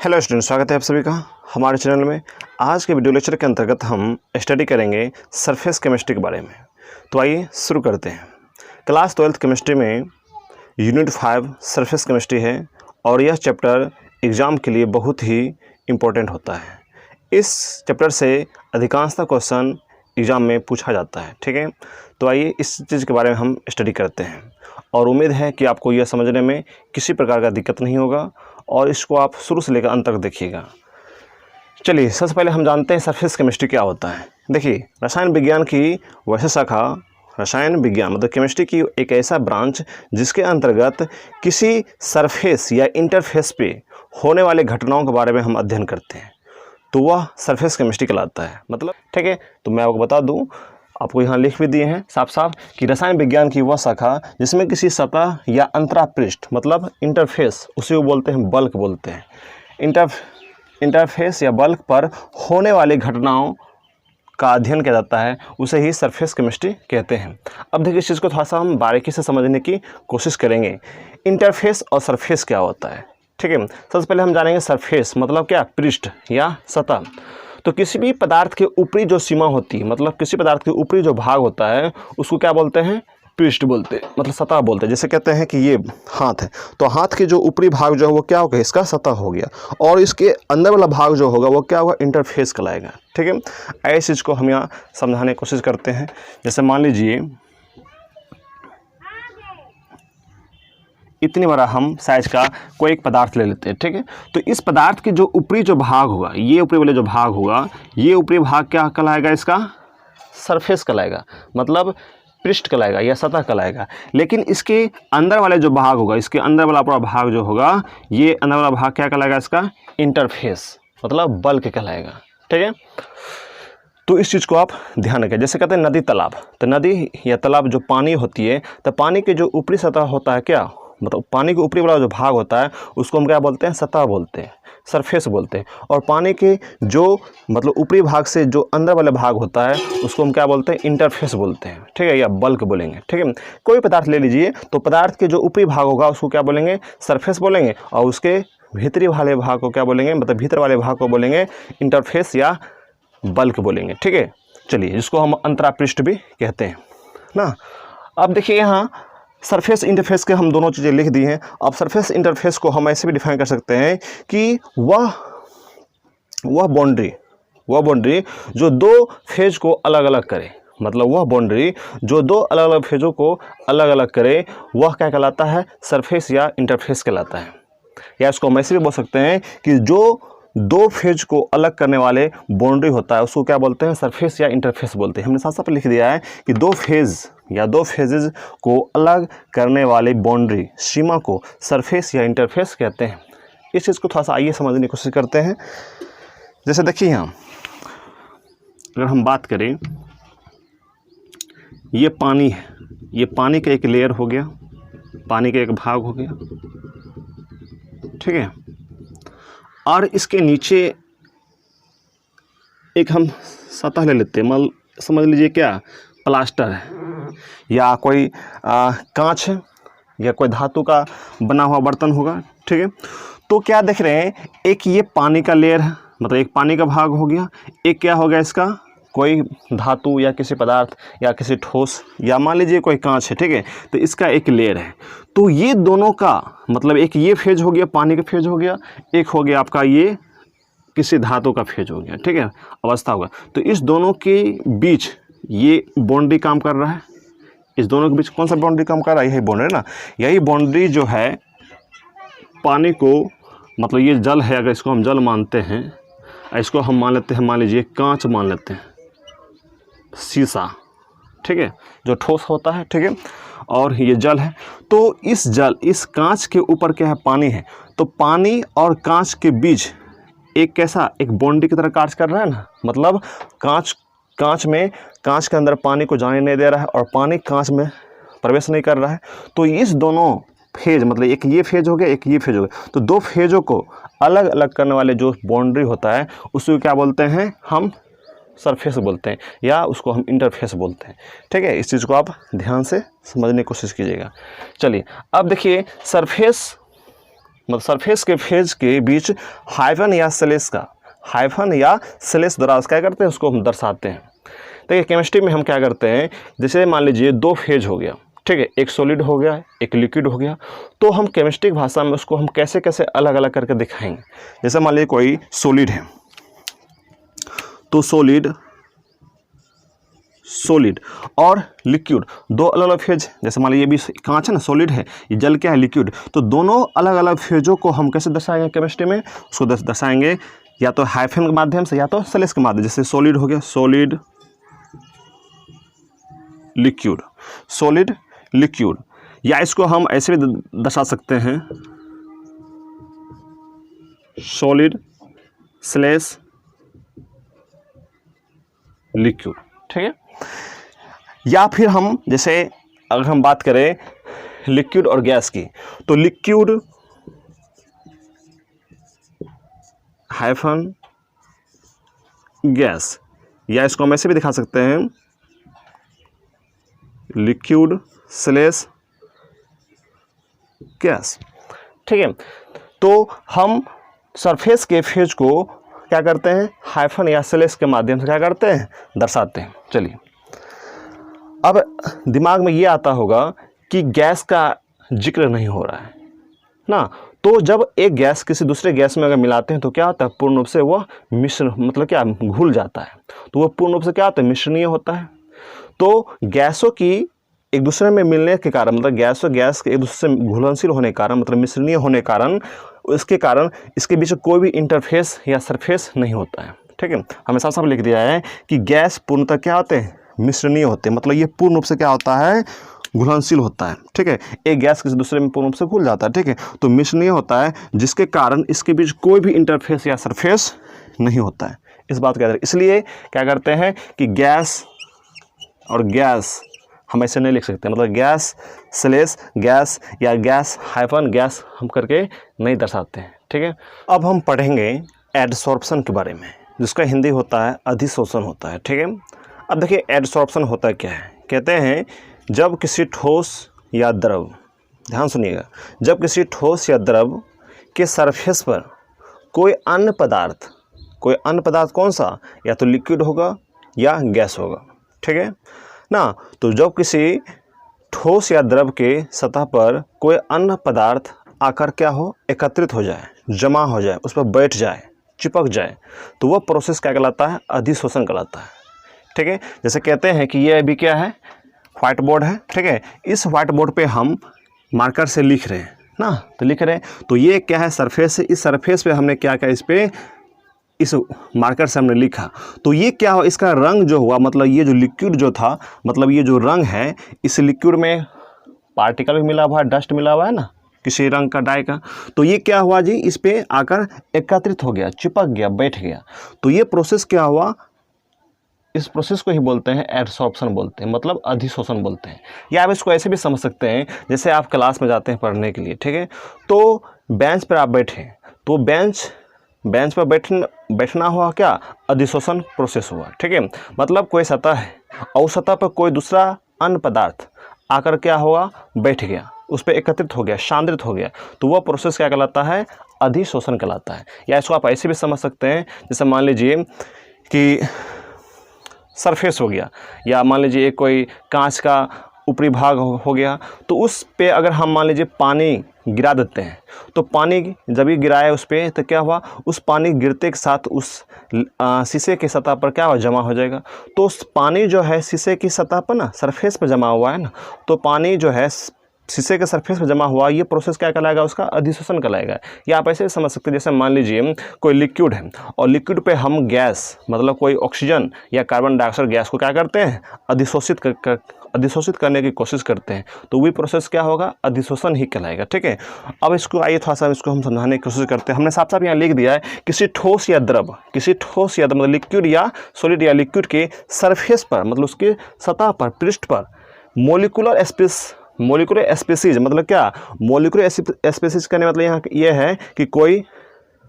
Hello student, स्वागत है आप सभी का हमारे चैनल में। आज के वीडियो लेक्चर के अंतर्गत हम स्टडी करेंगे सरफेस केमिस्ट्री के बारे में। तो आइए शुरू करते हैं। क्लास 12th केमिस्ट्री में यूनिट 5 सरफेस केमिस्ट्री है और यह चैप्टर एग्ज़ाम के लिए बहुत ही इम्पोर्टेंट होता है। इस चैप्टर से अधिकांशतः क्वेश्चन एग्ज़ाम में पूछा जाता है। ठीक है, तो आइए इस चीज़ के बारे में हम स्टडी करते हैं और उम्मीद है कि आपको यह समझने में किसी प्रकार का दिक्कत नहीं होगा और इसको आप शुरू से लेकर अंत तक देखिएगा। चलिए, सबसे पहले हम जानते हैं सरफेस केमिस्ट्री क्या होता है। देखिए, रसायन विज्ञान की वैसे शाखा रसायन विज्ञान मतलब केमिस्ट्री की एक ऐसा ब्रांच जिसके अंतर्गत किसी सरफेस या इंटरफेस पे होने वाले घटनाओं के बारे में हम अध्ययन करते हैं, तो वह सरफेस केमिस्ट्री कहलाता है। मतलब ठीक है, तो मैं आपको बता दूं, आपको यहाँ लिख भी दिए हैं साफ साफ कि रसायन विज्ञान की वह शाखा जिसमें किसी सतह या अंतरापृष्ठ मतलब इंटरफेस, उसी को बोलते हैं बल्क बोलते हैं। इंटरफेस या बल्क पर होने वाली घटनाओं का अध्ययन किया जाता है, उसे ही सरफेस केमिस्ट्री कहते हैं। अब देखिए, इस चीज़ को थोड़ा सा हम बारीकी से समझने की कोशिश करेंगे। इंटरफेस और सरफेस क्या होता है, ठीक है। सबसे पहले हम जानेंगे सरफेस मतलब क्या, पृष्ठ या सतह। तो किसी भी पदार्थ के ऊपरी जो सीमा होती है, मतलब किसी पदार्थ के ऊपरी जो भाग होता है, उसको क्या बोलते हैं, पृष्ठ बोलते हैं, मतलब सतह बोलते हैं। जैसे कहते हैं कि ये हाथ है, तो हाथ के जो ऊपरी भाग जो है वो क्या होगा, इसका सतह हो गया, और इसके अंदर वाला भाग जो होगा वो क्या होगा, इंटरफेस कहलाएगा। ठीक है, ऐसी चीज़ को हम यहाँ समझाने की कोशिश करते हैं। जैसे मान लीजिए इतनी बड़ा हम साइज का कोई एक पदार्थ ले लेते हैं। ठीक है, तो इस पदार्थ के जो ऊपरी जो भाग होगा, ये ऊपरी वाले जो भाग होगा, ये ऊपरी भाग क्या कहलाएगा, इसका सरफेस कहलाएगा, मतलब पृष्ठ कहलाएगा या सतह कहलाएगा। लेकिन इसके अंदर वाले जो भाग होगा, इसके अंदर वाला पूरा भाग जो होगा, ये अंदर वाला भाग क्या कहलाएगा, इसका इंटरफेस मतलब बल्क कहलाएगा। ठीक है, तो इस चीज़ को आप ध्यान रखें। जैसे कहते हैं नदी तालाब, तो नदी या तालाब जो पानी होती है, तो पानी के जो ऊपरी सतह होता है क्या, मतलब पानी के ऊपरी वाला जो भाग होता है उसको हम क्या बोलते हैं, सतह बोलते हैं, सरफेस बोलते हैं। और पानी के जो मतलब ऊपरी भाग से जो अंदर वाला भाग होता है उसको हम क्या बोलते हैं, इंटरफेस बोलते हैं। ठीक है, या बल्क बोलेंगे। ठीक है, कोई पदार्थ ले लीजिए, तो पदार्थ के जो ऊपरी भाग होगा उसको क्या बोलेंगे, सरफेस बोलेंगे, और उसके भीतरी वाले भाग को क्या बोलेंगे, मतलब भीतर वाले भाग को बोलेंगे इंटरफेस या बल्क बोलेंगे। ठीक है, चलिए, जिसको हम अंतरापृष्ठ भी कहते हैं ना। अब देखिए, यहाँ सरफेस इंटरफेस के हम दोनों चीज़ें लिख दी हैं। अब सरफेस इंटरफेस को हम ऐसे भी डिफाइन कर सकते हैं कि वह बाउंड्री जो दो फेज को अलग अलग करे, मतलब वह बाउंड्री जो दो अलग अलग फेजों को अलग अलग करे, वह क्या कहलाता है, सरफेस या इंटरफेस कहलाता है। या इसको हम ऐसे भी बोल सकते हैं कि जो दो फेज को अलग करने वाले बाउंड्री होता है उसको क्या बोलते हैं, सरफेस या इंटरफेस बोलते हैं। हमने साफ साफ लिख दिया है कि दो फेज या दो फेजेस को अलग करने वाले बाउंड्री सीमा को सरफेस या इंटरफेस कहते हैं। इस चीज़ को थोड़ा सा आइए समझने की कोशिश करते हैं। जैसे देखिए, यहाँ अगर हम बात करें, ये पानी है, ये पानी का एक लेयर हो गया, पानी का एक भाग हो गया। ठीक है, और इसके नीचे एक हम सतह ले लेते हैं, मतलब समझ लीजिए क्या, प्लास्टर है या कोई कांच है या कोई धातु का बना हुआ बर्तन होगा। ठीक है, तो क्या देख रहे हैं, एक ये पानी का लेयर है, मतलब एक पानी का भाग हो गया, एक क्या हो गया, इसका कोई धातु या किसी पदार्थ या किसी ठोस या मान लीजिए कोई कांच है। ठीक है, तो इसका एक लेयर है। तो ये दोनों का मतलब एक ये फेज हो गया, पानी का फेज हो गया, एक हो गया आपका ये किसी धातु का फेज हो गया। ठीक है, अवस्था होगा। तो इस दोनों के बीच ये बाउंड्री काम कर रहा है। इस दोनों के बीच कौन सा बाउंड्री काम कर रहा है, यही बाउंड्री ना। यही बाउंड्री जो है पानी को, मतलब ये जल है, अगर इसको हम जल मानते हैं, इसको हम मान लेते हैं, मान लीजिए कांच मान लेते हैं, शीशा। ठीक है, जो ठोस होता है। ठीक है, और ये जल है। तो इस कांच के ऊपर क्या है, पानी है। तो पानी और कांच के बीच एक कैसा, एक बाउंड्री की तरह कार्य कर रहा है ना, मतलब कांच के अंदर पानी को जाने नहीं दे रहा है और पानी कांच में प्रवेश नहीं कर रहा है। तो इस दोनों फेज, मतलब एक ये फेज हो गया, एक ये फेज हो गया, तो दो फेजों को अलग अलग करने वाले जो बाउंड्री होता है उसको क्या बोलते हैं, हम सरफेस बोलते हैं या उसको हम इंटरफेस बोलते हैं। ठीक है, इस चीज़ को आप ध्यान से समझने की कोशिश कीजिएगा। चलिए, अब देखिए, सरफेस मतलब सरफेस के फेज के बीच हाइफन या स्लैश द्वारा क्या करते हैं, उसको हम दर्शाते हैं। देखिए केमिस्ट्री में हम क्या करते हैं, जैसे मान लीजिए दो फेज हो गया, ठीक है, एक सॉलिड हो गया एक लिक्विड हो गया, तो हम केमिस्ट्री की भाषा में उसको हम कैसे कैसे अलग अलग करके दिखाएंगे। जैसे मान लीजिए कोई सॉलिड है, तो सॉलिड और लिक्विड दो अलग अलग फेज, जैसे मान लीजिए ये भी कांच है ना, सॉलिड है, ये जल क्या है, लिक्विड, तो दोनों अलग अलग फेजों को हम कैसे दर्शाएंगे केमिस्ट्री में, उसको दर्शाएंगे या तो हाइफन के माध्यम से या तो स्लैश के माध्यम। जैसे सॉलिड हो गया, सॉलिड लिक्विड, सॉलिड लिक्विड, या इसको हम ऐसे भी दर्शा सकते हैं, सॉलिड स्लैश लिक्विड, ठीक है। या फिर हम जैसे अगर हम बात करें लिक्विड और गैस की, तो लिक्विड हाइफन गैस, या इसको हम ऐसे भी दिखा सकते हैं, लिक्विड स्लैश गैस, ठीक है। तो हम सरफेस के फेज को क्या करते हैं, हाइफन या स्लैश के माध्यम से क्या करते हैं, दर्शाते हैं। चलिए अब दिमाग में ये आता होगा कि गैस का जिक्र नहीं हो रहा है ना, तो जब एक गैस किसी दूसरे गैस में अगर मिलाते हैं तो क्या होता है, पूर्ण रूप से वह मिश्र मतलब क्या घुल जाता है, तो वह पूर्ण रूप से क्या होता है, मिश्रणीय होता है। तो गैसों की एक दूसरे में मिलने के कारण, मतलब गैस और गैस के एक दूसरे से घुलनशील होने के कारण, मतलब मिश्रणीय होने के कारण, उसके कारण इसके बीच कोई भी इंटरफेस या सरफेस नहीं होता है, ठीक है। हमें साफ साफ लिख दिया है कि गैस पूर्णतः क्या होते हैं, मिश्रणीय होते हैं, मतलब ये पूर्ण रूप से क्या होता है, घुलनशील होता है, ठीक है। एक गैस किसी दूसरे में पूर्ण रूप से घुल जाता है, ठीक है, तो मिश्रणीय होता है, जिसके कारण इसके बीच कोई भी इंटरफेस या सरफेस नहीं होता है। इस बात का, इसलिए क्या करते हैं कि गैस और गैस हम ऐसे नहीं लिख सकते, मतलब गैस स्लैश गैस या गैस हाइफन गैस हम करके नहीं दर्शाते हैं, ठीक है। अब हम पढ़ेंगे एडसॉर्प्शन के बारे में, जिसका हिंदी होता है अधिशोषण होता है, ठीक है। अब देखिए एडसॉर्प्शन होता क्या है, कहते हैं जब किसी ठोस या द्रव, ध्यान सुनिएगा, जब किसी ठोस या द्रव के सरफेस पर कोई अन्य पदार्थ कौन सा, या तो लिक्विड होगा या गैस होगा, ठीक है ना। तो जब किसी ठोस या द्रव के सतह पर कोई अन्य पदार्थ आकर क्या हो, एकत्रित हो जाए, जमा हो जाए, उस पर बैठ जाए, चिपक जाए, तो वह प्रोसेस क्या कहलाता है, अधिशोषण कहलाता है, ठीक है। जैसे कहते हैं कि ये अभी क्या है, व्हाइट बोर्ड है, ठीक है, इस व्हाइट बोर्ड पे हम मार्कर से लिख रहे हैं ना, तो लिख रहे हैं, तो ये क्या है, सरफेस है, इस सरफेस पे हमने क्या किया, इस मार्कर से हमने लिखा, तो ये क्या हो, इसका रंग जो हुआ, मतलब ये जो लिक्विड जो था, मतलब ये जो रंग है, इस लिक्विड में पार्टिकल भी मिला हुआ है, डस्ट मिला हुआ है ना, किसी रंग का, डाई का, तो ये क्या हुआ जी, इस पे आकर एकत्रित हो गया, चिपक गया, बैठ गया, तो ये प्रोसेस क्या हुआ, इस प्रोसेस को ही बोलते हैं एडसॉर्प्शन बोलते हैं, मतलब अधिशोषण बोलते हैं। या आप इसको ऐसे भी समझ सकते हैं, जैसे आप क्लास में जाते हैं पढ़ने के लिए, ठीक है, तो बेंच पर आप बैठे, तो बेंच पर बैठना हुआ क्या, अधिशोषण प्रोसेस हुआ, ठीक है। मतलब कोई सतह है और उस सतह पर कोई दूसरा अन्य पदार्थ आकर क्या हुआ, बैठ गया, उस पर एकत्रित हो गया, सांद्रित हो गया, तो वह प्रोसेस क्या कहलाता है, अधिशोषण कहलाता है। या इसको आप ऐसे भी समझ सकते हैं, जैसे मान लीजिए कि सरफेस हो गया, या मान लीजिए एक कोई कांच का ऊपरी भाग हो गया, तो उस पे अगर हम मान लीजिए पानी गिरा देते हैं, तो पानी जब भी गिराए उस पर, तो क्या हुआ, उस पानी गिरते के साथ उस शीशे की सतह पर क्या हुआ, जमा हो जाएगा। तो उस पानी जो है शीशे की सतह पर ना, सरफेस पर जमा हुआ है ना, तो पानी जो है शीशे के सरफेस पर जमा हुआ, ये प्रोसेस क्या कहलाएगा, उसका अधिशोषण कहलाएगा। या आप ऐसे समझ सकते हैं, जैसे मान लीजिए कोई लिक्विड है और लिक्विड पे हम गैस, मतलब कोई ऑक्सीजन या कार्बन डाइऑक्साइड गैस को क्या करते हैं, अधिशोषित करने की कोशिश करते हैं, तो वही प्रोसेस क्या होगा, अधिशोषण ही कहलाएगा, ठीक है। अब इसको आइए थोड़ा सा इसको हम समझाने की कोशिश करते हैं। हमने साफ साफ यहाँ लिख दिया है, किसी ठोस या द्रव मतलब लिक्विड या सॉलिड या लिक्विड के सरफेस पर, मतलब उसके सतह पर, पृष्ठ पर मोलिकुलर स्पीसीज, मतलब क्या, मोलिकुलर स्पीसीज करने मतलब यहाँ ये है कि कोई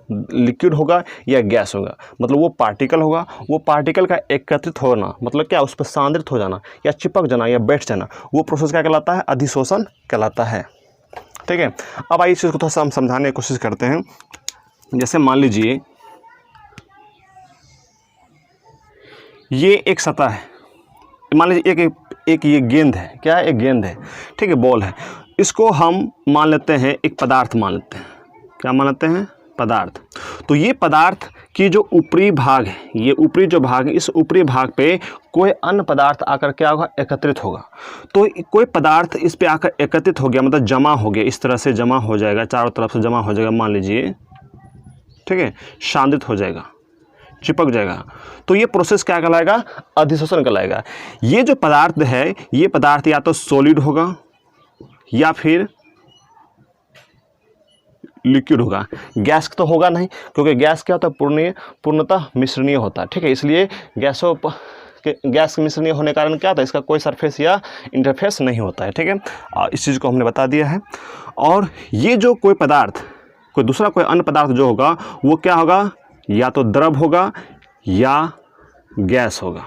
लिक्विड होगा या गैस होगा, मतलब वो पार्टिकल होगा, वो पार्टिकल का एकत्रित होना, मतलब क्या, उस पर सांद्रित हो जाना या चिपक जाना या बैठ जाना, वो प्रोसेस क्या कहलाता है, अधिशोषण कहलाता है, ठीक है। अब आइए इस चीज़ को थोड़ा सा हम समझाने की कोशिश करते हैं। जैसे मान लीजिए ये एक सतह है, मान लीजिए एक ये गेंद है, क्या है, एक गेंद है, ठीक है, बॉल है। इसको हम मान लेते हैं एक पदार्थ मान लेते हैं, क्या मान लेते हैं, पदार्थ। तो ये पदार्थ की जो ऊपरी भाग है, ये ऊपरी जो भाग है, इस ऊपरी भाग पे कोई अन्य पदार्थ आकर क्या होगा, एकत्रित होगा। तो कोई पदार्थ इस पे आकर एकत्रित हो गया, मतलब जमा हो गया, इस तरह से जमा हो जाएगा, चारों तरफ से जमा हो जाएगा, मान लीजिए, ठीक है, सांद्रित हो जाएगा, चिपक जाएगा। तो ये प्रोसेस क्या कहलाएगा, अधिशोषण कहलाएगा। ये जो पदार्थ है, ये पदार्थ या तो सॉलिड होगा या फिर लिक्विड होगा। गैस तो होगा नहीं, क्योंकि गैस क्या होता है, पूर्णतः मिश्रणीय होता है, ठीक है। इसलिए गैस के मिश्रणीय होने के कारण क्या होता है, इसका कोई सरफेस या इंटरफेस नहीं होता है, ठीक है। इस चीज़ को हमने बता दिया है। और ये जो कोई पदार्थ, कोई दूसरा कोई अन्य पदार्थ जो होगा, वो क्या होगा, या तो द्रव होगा या गैस होगा,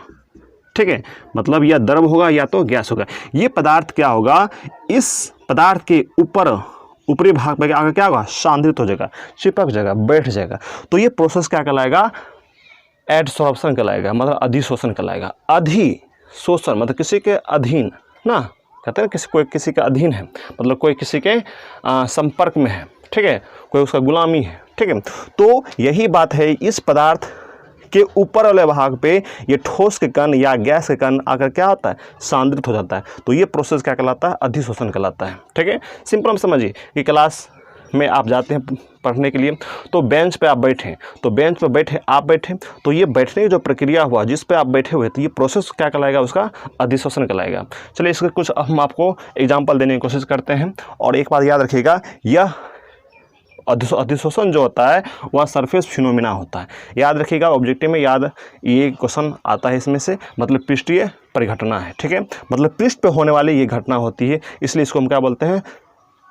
ठीक है। मतलब या द्रव होगा या तो गैस होगा। ये पदार्थ क्या होगा, इस पदार्थ के ऊपरी भाग पे आगे क्या होगा, सांद्रित हो जाएगा, चिपक जाएगा, बैठ जाएगा। तो ये प्रोसेस क्या कहलाएगा, एडसॉर्प्शन कहलाएगा, मतलब अधिशोषण कहलाएगा। अधिशोषण मतलब किसी के अधीन ना, कहते हैं कोई किसी के अधीन है, मतलब कोई किसी के संपर्क में है, ठीक है, कोई उसका गुलामी है, ठीक है। तो यही बात है, इस पदार्थ के ऊपर वाले भाग पे ये ठोस के कण या गैस के कण आकर क्या होता है, सांद्रित हो जाता है। तो ये प्रोसेस क्या कहलाता है, अधिशोषण कहलाता है, ठीक है। सिंपल हम समझिए कि क्लास में आप जाते हैं पढ़ने के लिए, तो बेंच पे आप बैठे, तो बेंच पे बैठे आप बैठे, तो ये बैठने की जो प्रक्रिया हुआ जिस पे आप बैठे हुए, तो ये प्रोसेस क्या कहलाएगा, उसका अधिशोषण कहलाएगा। चलिए इसके कुछ हम आपको एग्जाम्पल देने की कोशिश करते हैं। और एक बात याद रखिएगा, यह अधिशोषण जो होता है वह सरफेस फिनोमिना होता है। याद रखिएगा, ऑब्जेक्टिव में याद ये क्वेश्चन आता है इसमें से, मतलब पृष्ठीय परिघटना है, ठीक है। मतलब पृष्ठ पे होने वाली ये घटना होती है, इसलिए इसको हम क्या बोलते हैं,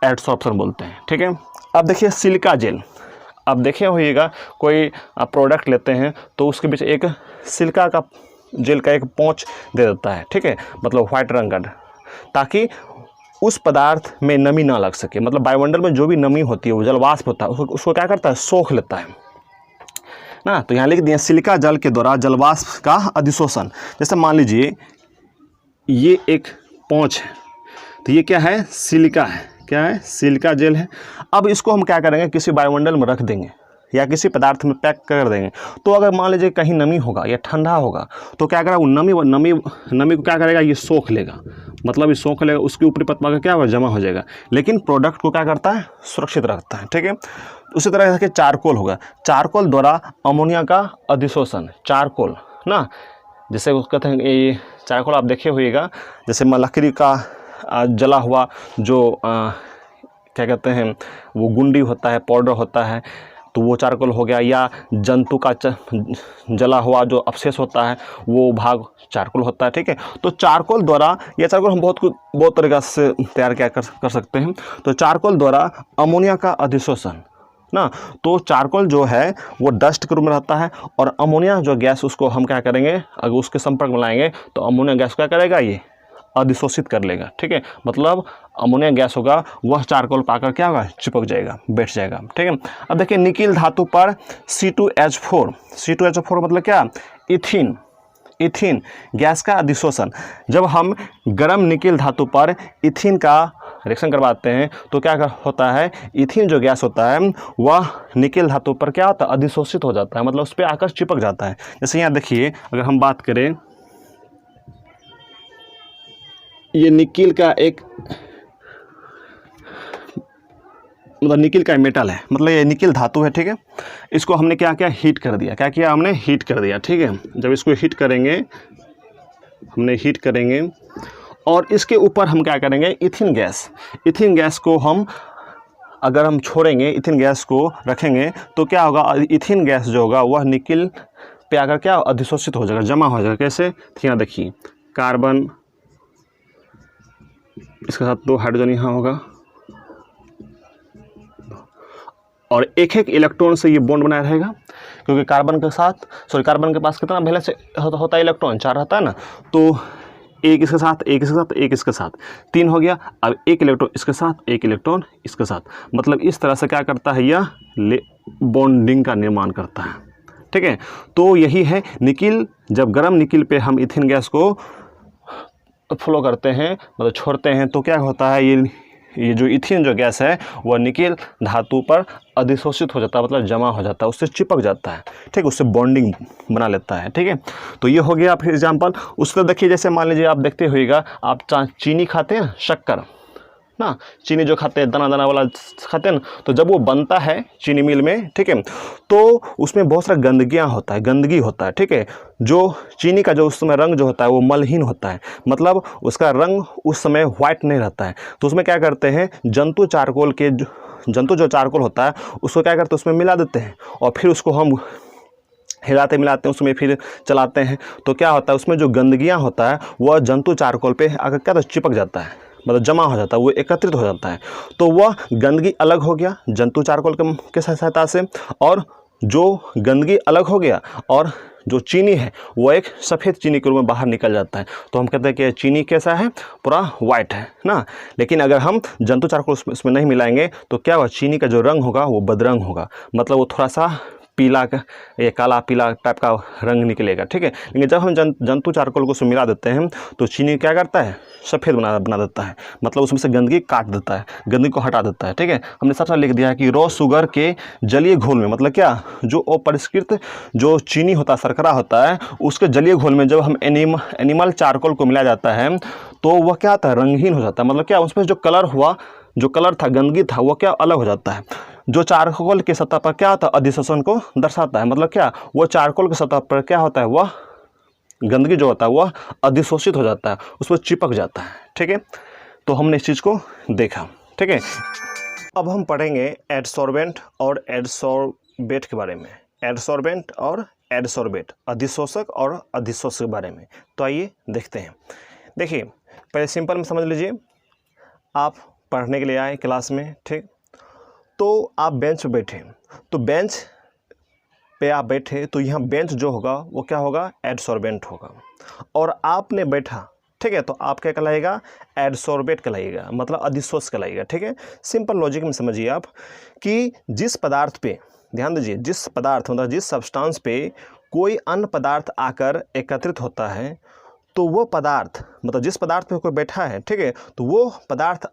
एडसॉर्प्शन बोलते हैं, ठीक है। अब देखिए सिलिका जेल, अब देखे होइएगा कोई प्रोडक्ट लेते हैं तो उसके बीच एक सिलिका का जेल का एक पौच दे देता है, ठीक है, मतलब व्हाइट रंग का, ताकि उस पदार्थ में नमी ना लग सके। मतलब वायुमंडल में जो भी नमी होती है, वो जलवाष्प होता है, उसको क्या करता है, सोख लेता है ना। तो यहाँ लिख दिया, सिलिका जल के द्वारा जलवाष्प का अधिशोषण। जैसे मान लीजिए ये एक पौच है, तो ये क्या है, सिलिका है, क्या है, सिलिका जेल है। अब इसको हम क्या करेंगे, किसी वायुमंडल में रख देंगे या किसी पदार्थ में पैक कर देंगे। तो अगर मान लीजिए कहीं नमी होगा या ठंडा होगा, तो क्या करेगा, वो नमी को क्या करेगा, ये सोख लेगा, मतलब ये सोख लेगा, उसके ऊपरी परत में क्या होगा, जमा हो जाएगा। लेकिन प्रोडक्ट को क्या करता है, सुरक्षित रखता है, ठीक है। उसी तरह से चारकोल होगा, चारकोल द्वारा अमोनिया का अधिशोषण, चारकोल ना, जैसे उसका कहते हैं ये चारकोल आप देखे होइएगा, जैसे लकड़ी का जला हुआ जो क्या कहते हैं, वो गुंडी होता है, पाउडर होता है, तो वो चारकोल हो गया। या जंतु का जला हुआ जो अवशेष होता है, वो भाग चारकोल होता है, ठीक है। तो चारकोल द्वारा, यह चारकोल हम बहुत तरीक़ा से तैयार कर सकते हैं। तो चारकोल द्वारा अमोनिया का अधिशोषण ना, तो चारकोल जो है वो डस्ट के रूप में रहता है, और अमोनिया जो गैस, उसको हम क्या करेंगे, अगर उसके संपर्क में लाएंगे तो अमोनिया गैस क्या करेगा, ये अधिशोषित कर लेगा, ठीक है। मतलब अमोनिया गैस होगा वह चारकोल पाकर क्या होगा, चिपक जाएगा, बैठ जाएगा, ठीक है। अब देखिए निकिल धातु पर C2H4 मतलब क्या, इथीन गैस का अधिशोषण। जब हम गर्म निकिल धातु पर इथीन का रिएक्शन करवाते हैं तो क्या होता है, इथीन जो गैस होता है वह निकिल धातु पर क्या होता है, अधिशोषित हो जाता है, मतलब उस पर आकर चिपक जाता है। जैसे यहाँ देखिए, अगर हम बात करें, ये निकिल का एक मतलब निकिल का मेटल है, मतलब ये निकिल धातु है, ठीक है। इसको हमने क्या किया, हीट कर दिया, क्या किया हमने, हीट कर दिया, ठीक है। जब इसको हीट करेंगे, हमने हीट करेंगे, और इसके ऊपर हम क्या करेंगे, इथिन गैस को हम अगर हम छोड़ेंगे, इथिन गैस को रखेंगे, तो क्या होगा, इथिन गैस जो होगा वह निकिल पे आकर क्या अधिशोषित हो जाएगा, जमा हो जाएगा। कैसे, यहाँ देखिए, कार्बन, इसके साथ 2 हाइड्रोजन यहाँ होगा, और एक इलेक्ट्रॉन से ये बॉन्ड बनाया रहेगा, क्योंकि कार्बन के पास कितना वैलेंस होता है, इलेक्ट्रॉन 4 रहता है ना। तो एक इसके साथ, एक इसके साथ, एक इसके साथ, 3 हो गया। अब एक इलेक्ट्रॉन इसके साथ, एक इलेक्ट्रॉन इसके साथ, मतलब इस तरह से क्या करता है, यह बॉन्डिंग का निर्माण करता है। ठीक है, तो यही है निकिल। जब गर्म निकिल पे हम इथेन गैस को फ्लो करते हैं, मतलब छोड़ते हैं, तो क्या होता है, ये जो इथेन जो गैस है वह निकिल धातु पर अधिशोषित हो जाता है, मतलब जमा हो जाता है, उससे चिपक जाता है। ठीक, उससे बॉन्डिंग बना लेता है। ठीक है, तो ये हो गया फिर एग्जाम्पल। उसको देखिए, जैसे मान लीजिए आप देखते होइएगा, आप चीनी खाते हैं, शक्कर ना, चीनी जो खाते हैं दाना दाना वाला खाते हैं ना, तो जब वो बनता है चीनी मिल में, ठीक है, तो उसमें बहुत सारा गंदगी होता है। ठीक है, जो चीनी का जो उस समय रंग जो होता है वो मलहीन होता है, मतलब उसका रंग उस समय वाइट नहीं रहता है। तो उसमें क्या करते हैं, जंतु जो चारकोल होता है उसको क्या करते हैं, उसमें मिला देते हैं, और फिर उसको हम हिलाते मिलाते हैं, उसमें फिर चलाते हैं। तो क्या होता है, उसमें जो गंदगियाँ होता है वह जंतु चारकोल पे आकर क्या, तो चिपक जाता है, मतलब जमा हो जाता है, वो एकत्रित हो जाता है। तो वह गंदगी अलग हो गया जंतु चारकोल के सहायता से, और जो गंदगी अलग हो गया और जो चीनी है वो एक सफ़ेद चीनी के रूप में बाहर निकल जाता है। तो हम कहते हैं कि चीनी कैसा है, पूरा वाइट है ना। लेकिन अगर हम जंतु चारकोल उसमें नहीं मिलाएंगे तो क्या होगा, चीनी का जो रंग होगा वो बदरंग होगा, मतलब वो थोड़ा सा पीला का, ये काला पीला टाइप का रंग निकलेगा। ठीक है, लेकिन जब हम जंतु चारकोल को उसमें मिला देते हैं तो चीनी क्या करता है, सफ़ेद बना देता है, मतलब उसमें से गंदगी काट देता है, गंदगी को हटा देता है। ठीक है, हमने सबसे लिख दिया है कि रॉ शुगर के जलीय घोल में, मतलब क्या, जो अपरिष्कृत जो चीनी होता है, शर्करा होता है, उसके जलीय घोल में जब हम एनिमल चारकोल को मिलाया जाता है तो वह क्या आता है, रंगहीन हो जाता है। मतलब क्या, उसमें जो कलर था, गंदगी था, वो क्या अलग हो जाता है। जो चारकोल की सतह पर क्या होता है, अधिशोषण को दर्शाता है। मतलब क्या, वो चारकोल की सतह पर क्या होता है, वह गंदगी जो होता है वह अधिशोषित हो जाता है, उस पर चिपक जाता है। ठीक है, तो हमने इस चीज़ को देखा। ठीक है, अब हम पढ़ेंगे एडसॉर्बेंट और एडसॉर्बेट के बारे में। एडसॉर्बेंट और एडसॉर्बेट, अधिशोषक और अधिशोषक के बारे में। तो आइए देखते हैं। देखिए, पहले सिंपल में समझ लीजिए, आप पढ़ने के लिए आए क्लास में, ठीक, तो आप बेंच पे बैठे, तो बेंच पे आप बैठे तो यहाँ बेंच जो होगा वो क्या होगा, एडसॉर्बेंट होगा, और आपने बैठा, ठीक है, तो आप क्या कहलाएगा, एडसॉर्बेट कहलाइएगा, मतलब अधिशोष कहलाइएगा। ठीक है, सिंपल लॉजिक में समझिए आप कि जिस पदार्थ पे, ध्यान दीजिए, जिस पदार्थ मतलब जिस सब्सटेंस पे कोई अन्य पदार्थ आकर एकत्रित होता है, तो वो पदार्थ, मतलब जिस पदार्थ पे कोई बैठा है, ठीक है, तो वो पदार्थ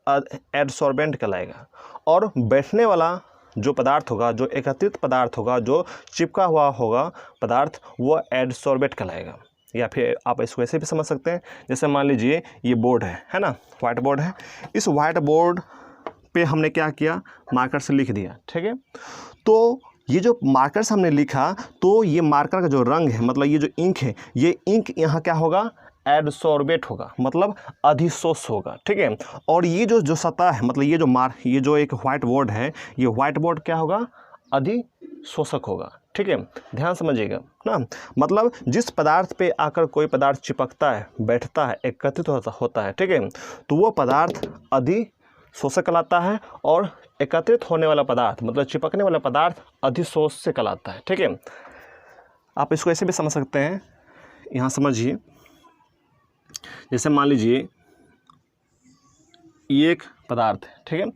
एडसॉर्बेंट कहलाएगा। और बैठने वाला जो पदार्थ होगा, जो एकत्रित पदार्थ होगा, जो चिपका हुआ होगा पदार्थ, वो एडसॉर्बेट कहलाएगा। या फिर आप इसको ऐसे भी समझ सकते हैं, जैसे मान लीजिए ये बोर्ड है ना, वाइट बोर्ड है, इस वाइट बोर्ड पे हमने क्या किया, मार्कर से लिख दिया। ठीक है, तो ये जो मार्कर से हमने लिखा, तो ये मार्कर का जो रंग है, मतलब ये जो इंक है, ये इंक यहाँ क्या होगा, एडसॉर्बेट होगा, मतलब अधिशोष होगा। ठीक है, और ये जो सतह है, मतलब ये जो एक वाइट बोर्ड है, ये वाइट बोर्ड क्या होगा, अधिशोषक होगा। ठीक है, ध्यान समझिएगा ना, मतलब जिस पदार्थ पे आकर कोई पदार्थ चिपकता है, बैठता है, एकत्रित होता है, ठीक है, तो वो पदार्थ अधिशोषक कहलाता है, और एकत्रित होने वाला पदार्थ, मतलब चिपकने वाला पदार्थ अधिशोष से कहलाता है। ठीक है, आप इसको ऐसे भी समझ सकते हैं, यहाँ समझिए, जैसे मान लीजिए ये एक पदार्थ है, ठीक है,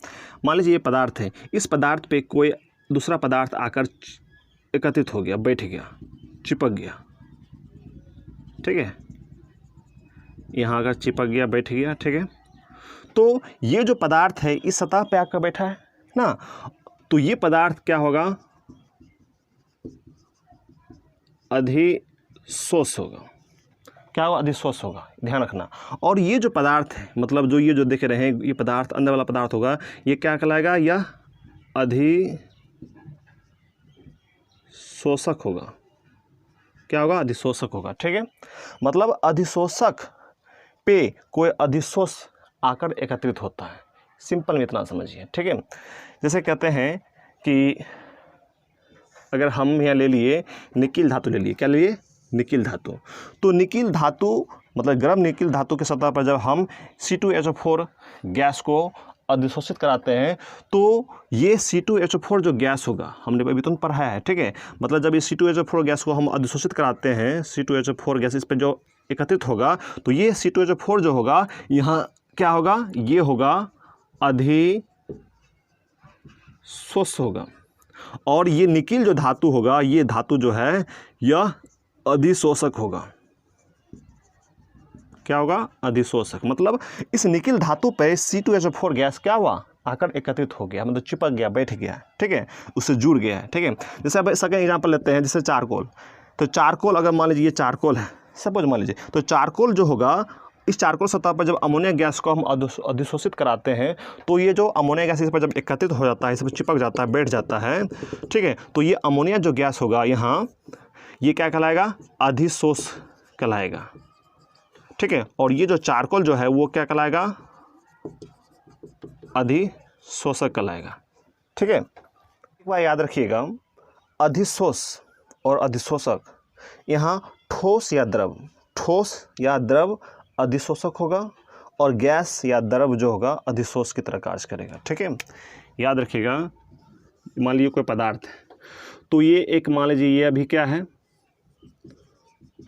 मान लीजिए ये पदार्थ है, इस पदार्थ पे कोई दूसरा पदार्थ आकर एकत्रित हो गया, बैठ गया, चिपक गया। ठीक है, यहाँ आकर चिपक गया, बैठ गया। ठीक है, तो ये जो पदार्थ है इस सतह पे आकर बैठा है ना, तो ये पदार्थ क्या होगा, अधिशोष होगा। क्या होगा, अधिशोष होगा, ध्यान रखना। और ये जो पदार्थ है, मतलब जो ये जो देख रहे हैं, ये पदार्थ अंदर वाला पदार्थ होगा, ये क्या कहलाएगा, यह अधिशोषक होगा। क्या होगा, अधिशोषक होगा। ठीक है, मतलब अधिशोषक पे कोई अधिशोष आकर एकत्रित होता है, सिंपल में इतना समझिए। ठीक है, जैसे कहते हैं कि अगर हम यहाँ ले लिए निकिल धातु, ले लिए, क्या ले लिए, निकिल धातु, तो निकिल धातु मतलब गर्म निकिल धातु के सतह पर जब हम C2H4 गैस को अधिशोषित कराते हैं तो ये C2H4 जो गैस होगा, हमने अभी तो पढ़ा है, ठीक है। मतलब जब ये C2H4 गैस को हम अधिशोषित कराते हैं, C2H4 गैस इस पे जो एकत्रित होगा, तो ये C2H4 जो होगा यहाँ क्या होगा, ये होगा अधिशोष होगा। और ये निकिल जो धातु होगा, ये धातु जो है यह अधिशोषक होगा। क्या होगा, अधिशोषक। मतलब इस निकिल धातु पे C2H4 गैस क्या हुआ, आकर एकत्रित हो गया, मतलब चिपक गया, बैठ गया, ठीक है, उससे जुड़ गया है, ठीक है। जैसे अब सेकंड एग्जांपल लेते हैं, जैसे चारकोल। तो चारकोल अगर मान लीजिए ये चारकोल है, सपोज मान लीजिए, तो चारकोल जो होगा, इस चारकोल सतह पर जब अमोनिया गैस को हम अधिशोषित कराते हैं तो ये जो अमोनिया गैस इस पर जब एकत्रित हो जाता है, इस पर चिपक जाता है, बैठ जाता है, ठीक है, तो ये अमोनिया जो गैस होगा यहाँ, ये क्या कहलाएगा, अधिशोष कहलाएगा, ठीक है। और ये जो चारकोल जो है वो क्या कहलाएगा, अधिशोषक कहलाएगा, ठीक है। एक बार याद रखिएगा, अधिशोष और अधिशोषक, यहाँ ठोस या द्रव अधिशोषक होगा और गैस या द्रव जो होगा अधिशोष की तरह कार्य करेगा, ठीक है। याद रखिएगा, मान लीजिए कोई पदार्थ है, तो ये एक मान लीजिए ये अभी क्या है,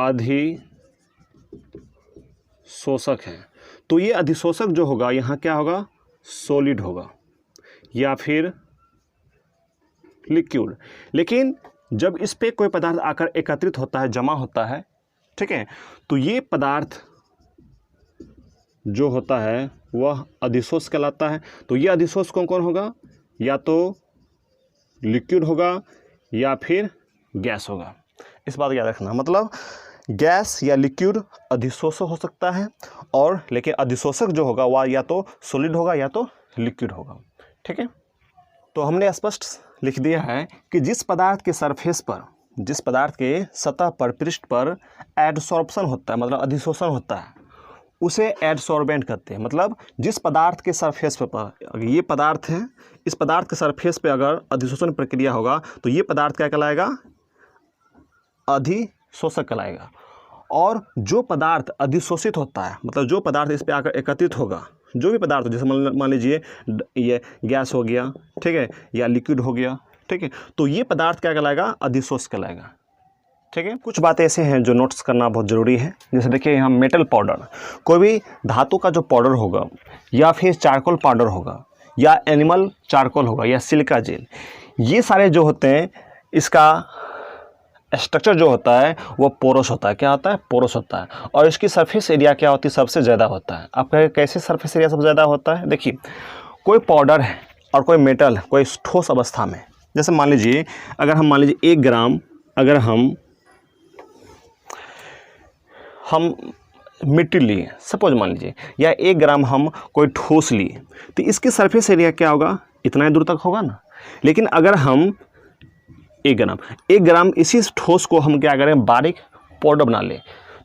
अधिशोषक है, तो ये अधिशोषक जो होगा यहाँ क्या होगा, सॉलिड होगा या फिर लिक्विड। लेकिन जब इस पे कोई पदार्थ आकर एकत्रित होता है, जमा होता है, ठीक है, तो ये पदार्थ जो होता है वह अधिशोष कहलाता है। तो ये अधिशोष कौन कौन होगा, या तो लिक्विड होगा या फिर गैस होगा। इस बात याद रखना, मतलब गैस या लिक्विड अधिशोषक हो सकता है, और लेकिन अधिशोषक जो होगा वह या तो सॉलिड होगा या तो लिक्विड होगा, ठीक है। तो हमने स्पष्ट लिख दिया है कि जिस पदार्थ के सरफेस पर, जिस पदार्थ के सतह पर, पृष्ठ पर एडसॉर्प्शन होता है, मतलब अधिशोषण होता है, उसे एडसॉर्बेंट कहते हैं। मतलब जिस पदार्थ के सरफेस पर, अगर ये पदार्थ है, इस पदार्थ के सरफेस पे अगर अधिशोषण प्रक्रिया होगा तो ये पदार्थ क्या कहलाएगा, अधिशोषक कहलाएगा। और जो पदार्थ अधिशोषित होता है, मतलब जो पदार्थ इस पे आकर एकत्रित होगा, जो भी पदार्थ, जैसे मान लीजिए ये गैस हो गया, ठीक है, या लिक्विड हो गया, ठीक है, तो ये पदार्थ क्या कहलाएगा, अधिशोष कहलाएगा, ठीक है। कुछ बातें ऐसे हैं जो नोट्स करना बहुत ज़रूरी है। जैसे देखिए यहाँ मेटल पाउडर, कोई भी धातु का जो पाउडर होगा, या फिर चारकोल पाउडर होगा, या एनिमल चारकोल होगा, या सिलिका जेल, ये सारे जो होते हैं, इसका स्ट्रक्चर जो होता है वो पोरस होता है। क्या होता है, पोरस होता है। और इसकी सरफेस एरिया क्या होती है, सबसे ज़्यादा होता है। आप कहें कैसे सरफेस एरिया सबसे ज़्यादा होता है, देखिए कोई पाउडर है और कोई मेटल, कोई ठोस अवस्था में, जैसे मान लीजिए अगर हम मान लीजिए 1 ग्राम अगर हम मिट्टी लिए, सपोज मान लीजिए, या 1 ग्राम हम कोई ठोस लिए, तो इसकी सरफेस एरिया क्या होगा, इतना ही दूर तक होगा ना। लेकिन अगर हम 1 ग्राम इसी ठोस को हम क्या करें, बारीक पाउडर बना लें,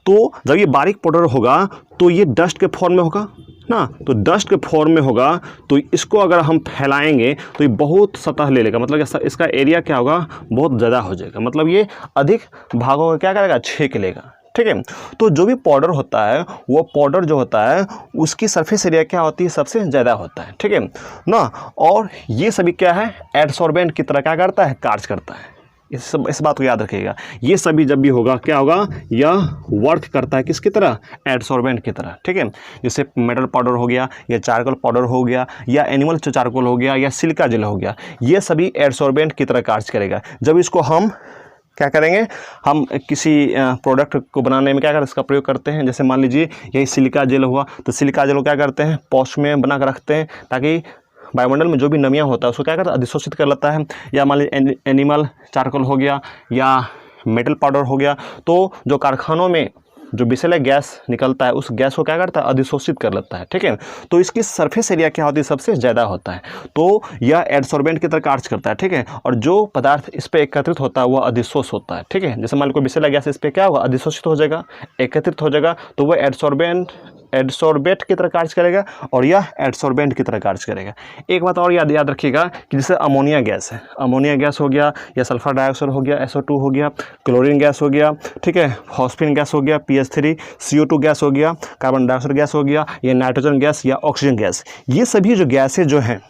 तो जब ये बारीक पाउडर होगा तो ये डस्ट के फॉर्म में होगा ना। तो डस्ट के फॉर्म में होगा तो इसको अगर हम फैलाएंगे तो ये बहुत सतह ले लेगा, मतलब इसका एरिया क्या होगा, बहुत ज़्यादा हो जाएगा। मतलब ये अधिक भागों का क्या करेगा, छेक लेगा, ठीक है। तो जो भी पाउडर होता है, वो पाउडर जो होता है उसकी सरफेस एरिया क्या होती है, सबसे ज़्यादा होता है, ठीक है ना। और ये सभी क्या है, एडसॉर्बेंट की तरह क्या करता है, कार्य करता है। इस बात को याद रखिएगा, ये सभी जब भी होगा क्या होगा, यह वर्क करता है किसकी तरह, एडसॉर्बेंट की तरह, ठीक है। जैसे मेटल पाउडर हो गया, या चारकोल पाउडर हो गया, या एनिमल चारकोल हो गया, या सिलिका जेल हो गया, ये सभी एडसॉर्बेंट की तरह कार्य करेगा। जब इसको हम क्या करेंगे, हम किसी प्रोडक्ट को बनाने में क्या कर इसका प्रयोग करते हैं, जैसे मान लीजिए यही सिलिका जेल हुआ, तो सिलिका जेल को क्या करते हैं, पॉच में बना कर रखते हैं, ताकि वायुमंडल में जो भी नमियाँ होता है उसको क्या करता है, अधिशोषित कर लेता है। या मान लीजिए एनिमल चारकोल हो गया या मेटल पाउडर हो गया, तो जो कारखानों में जो विषैले गैस निकलता है, उस गैस को क्या करता है, अधिशोषित कर लेता है, ठीक है। तो इसकी सरफेस एरिया क्या होती है, सबसे ज़्यादा होता है। तो यह एडसॉर्बेंट की तरह कार्य करता है, ठीक है। और जो पदार्थ इस पर एकत्रित होता है वह अधिशोष होता है, ठीक है। जैसे मान लो कोई विषैला गैस इस पर क्या होगा, अधिशोषित हो जाएगा, एकत्रित हो जाएगा, तो वह एडसॉर्बेंट एडसॉर्बेट की तरह कार्य करेगा और यह एडसॉर्बेंट की तरह कार्य करेगा। एक बात और याद रखिएगा कि जैसे अमोनिया गैस है, अमोनिया गैस हो गया या सल्फर डाइऑक्साइड हो गया SO2 हो गया, क्लोरीन गैस हो गया, ठीक है, फॉस्फीन गैस हो गया PH3, CO2 गैस हो गया, कार्बन डाइऑक्साइड गैस हो गया, या नाइट्रोजन गैस या ऑक्सीजन गैस, ये सभी जो गैसें जो हैं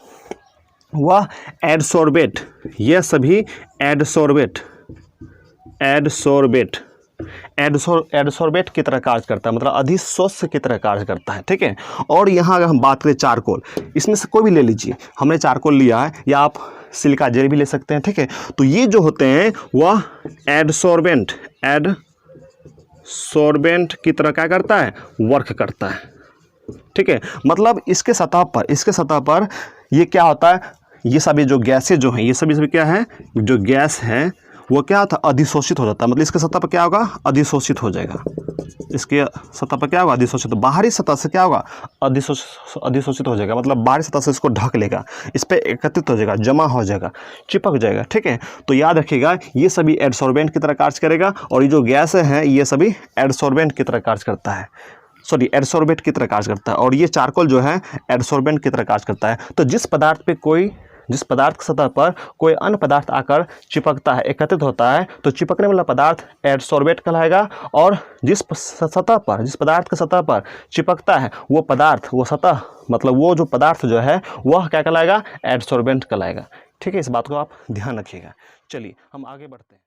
वह एडसॉर्बेट, ये सभी एडसॉर्बेट की तरह कार्य करता है, मतलब अधिशोष्य की तरह कार्य करता है, ठीक है। और यहाँ अगर हम बात करें चारकोल, इसमें से कोई भी ले लीजिए, हमने चारकोल लिया है या आप सिलिका जेल भी ले सकते हैं, ठीक है। तो ये जो होते हैं वह एडसॉर्बेंट की तरह क्या करता है, वर्क करता है, ठीक है। मतलब इसके सतह पर ये क्या होता है, ये सभी जो गैसें जो हैं, ये सभी क्या है, जो गैस है वो क्या होता है, अधिशोषित हो जाता है। मतलब इसके सतह पर क्या होगा, अधिशोषित हो जाएगा, इसके सतह पर क्या होगा, अधिशोषित। बाहरी सतह से क्या होगा, अधिशोषित हो जाएगा, मतलब बाहरी सतह से इसको ढक लेगा, इस पर एकत्रित हो जाएगा, जमा हो जाएगा, चिपक जाएगा, ठीक है। तो याद रखिएगा ये सभी एडसॉर्बेंट की तरह कार्य करेगा और ये जो गैस है ये सभी एडसॉर्बेंट की तरह कार्य करता है, एडसॉर्बेट की तरह कार्य करता है। और ये चारकोल जो है एडसॉर्बेंट की तरह कार्य करता है। तो जिस पदार्थ की सतह पर कोई अन्य पदार्थ आकर चिपकता है, एकत्रित होता है, तो चिपकने वाला पदार्थ एडसॉर्बेट कहलाएगा। और जिस पदार्थ की सतह पर चिपकता है वो पदार्थ, वो सतह, मतलब वो जो पदार्थ जो है वह क्या कहलाएगा, एडसॉर्बेंट कहलाएगा, ठीक है। इस बात को आप ध्यान रखिएगा। चलिए हम आगे बढ़ते हैं।